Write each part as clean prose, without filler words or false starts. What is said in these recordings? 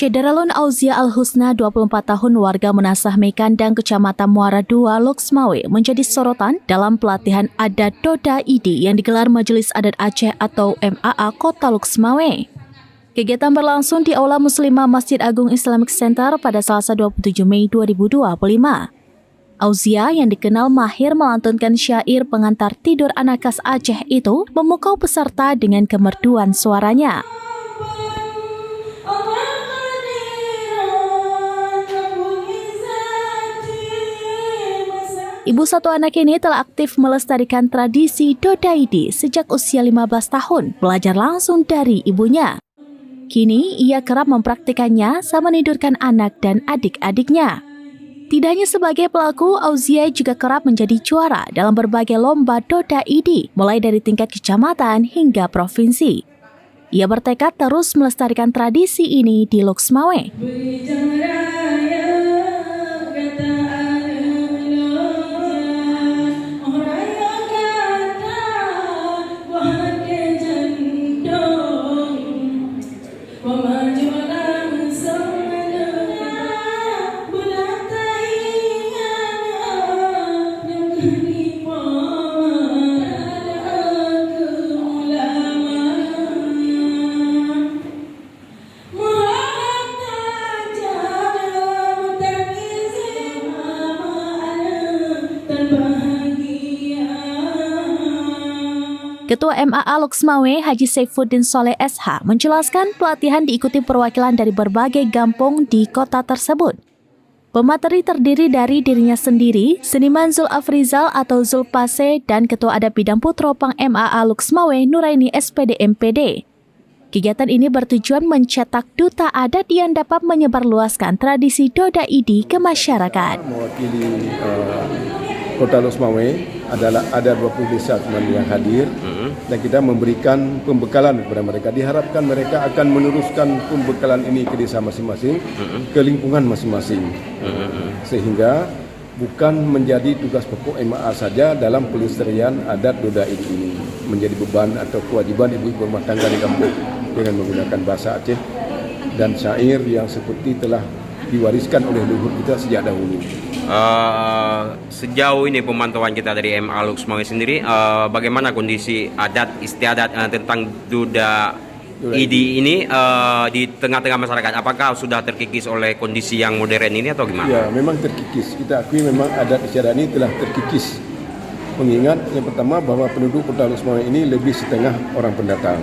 Syederalun Auzia Al-Husna, 24 tahun warga Menasah Mekandang, Kecamatan Muara II, Loksmawe, menjadi sorotan dalam pelatihan adat Doda Idi yang digelar Majelis Adat Aceh atau MAA Kota Loksmawe. Kegiatan berlangsung di Aula Muslimah Masjid Agung Islamic Center pada Selasa 27 Mei 2025. Auzia yang dikenal mahir melantunkan syair pengantar tidur anak khas Aceh itu memukau peserta dengan kemerduan suaranya. Ibu satu anak ini telah aktif melestarikan tradisi Doda Idi sejak usia 15 tahun, belajar langsung dari ibunya. Kini ia kerap mempraktikannya sama menidurkan anak dan adik-adiknya. Tidak hanya sebagai pelaku, Auzia juga kerap menjadi juara dalam berbagai lomba Doda Idi, mulai dari tingkat kecamatan hingga provinsi. Ia bertekad terus melestarikan tradisi ini di Loksmawe. Ketua MAA Loksmawe Haji Saifuddin Soleh SH menjelaskan pelatihan diikuti perwakilan dari berbagai kampung di kota tersebut. Pemateri terdiri dari dirinya sendiri, seniman Zul Afrizal atau Zul Pase, dan Ketua Adat Bidang Putropang MAA Loksmawe Nuraini SPD MPD. Kegiatan ini bertujuan mencetak duta adat yang dapat menyebarluaskan tradisi Doda Idi ke masyarakat. Mewakili Kota Loksmawe ada 20 desa yang hadir dan kita memberikan pembekalan kepada mereka. Diharapkan mereka akan meneruskan pembekalan ini ke desa masing-masing, ke lingkungan masing-masing, sehingga bukan menjadi tugas pokok MAA saja dalam pelestarian adat Doda ini, menjadi beban atau kewajiban ibu-ibu rumah tangga di kampung dengan menggunakan bahasa Aceh dan syair yang seperti telah diwariskan oleh leluhur kita sejak dahulu. Sejauh ini pemantauan kita dari MAA Loksmawe sendiri, bagaimana kondisi adat istiadat tentang Doda Idi ini di tengah-tengah masyarakat? Apakah sudah terkikis oleh kondisi yang modern ini atau gimana? Ya, memang terkikis. Kita akui memang adat istiadat ini telah terkikis. Mengingat yang pertama bahwa penduduk Kota Loksmawe ini lebih setengah orang pendatang.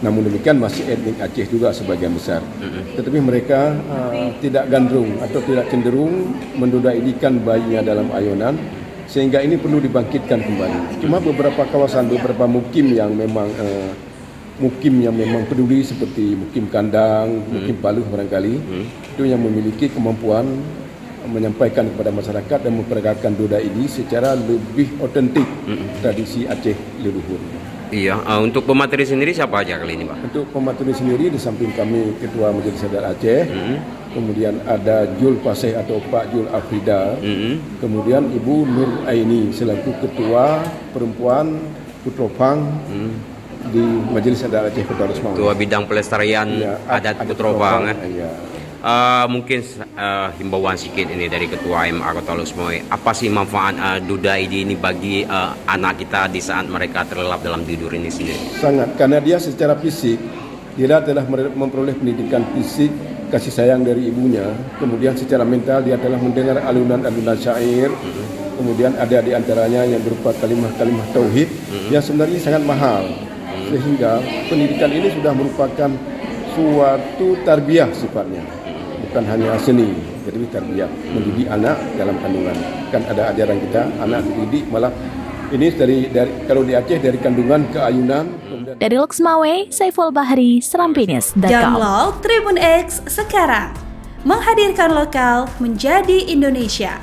Namun demikian masih etnik Aceh juga sebagian besar. Tetapi mereka tidak gandrung atau tidak cenderung mendoda-idikan bayinya dalam ayunan, sehingga ini perlu dibangkitkan kembali. Cuma beberapa kawasan, beberapa mukim yang memang peduli seperti mukim kandang, mukim paluh barangkali, itu yang memiliki kemampuan menyampaikan kepada masyarakat dan memperagakan Doda ini secara lebih otentik tradisi Aceh leluhur. Iya, untuk pemateri sendiri siapa aja kali ini, Pak? Untuk pemateri sendiri di samping kami Ketua Majelis Adat Aceh, kemudian ada Jul Paseh atau Pak Jul Afrida, kemudian Ibu Nur Aini selaku Ketua Perempuan Putropang di Majelis Adat Aceh Kota Loksmawe. Ketua Bidang Pelestarian Adat Putropang. Mungkin himbauan sedikit ini dari Ketua MAA Kota Loksmawe. Apa sih manfaat Doda Idi ini bagi anak kita di saat mereka terlelap dalam tidur ini sendiri? Sangat, karena dia secara fisik dia telah memperoleh pendidikan fisik, kasih sayang dari ibunya. Kemudian secara mental dia telah mendengar alunan-alunan syair. Kemudian ada di antaranya yang berupa kalimah-kalimah tauhid yang sebenarnya sangat mahal. Sehingga pendidikan ini sudah merupakan suatu tarbiyah sifatnya. Bukan hanya seni, jadi tarbiyah, mendidik anak dalam kandungan. Kan ada ajaran kita, anak dididik malah ini dari kalau di Aceh dari kandungan ke ayunan. Dari Loksmawe, Saiful Bahri, Serampinis.com. Download Tribun X sekarang, menghadirkan lokal menjadi Indonesia.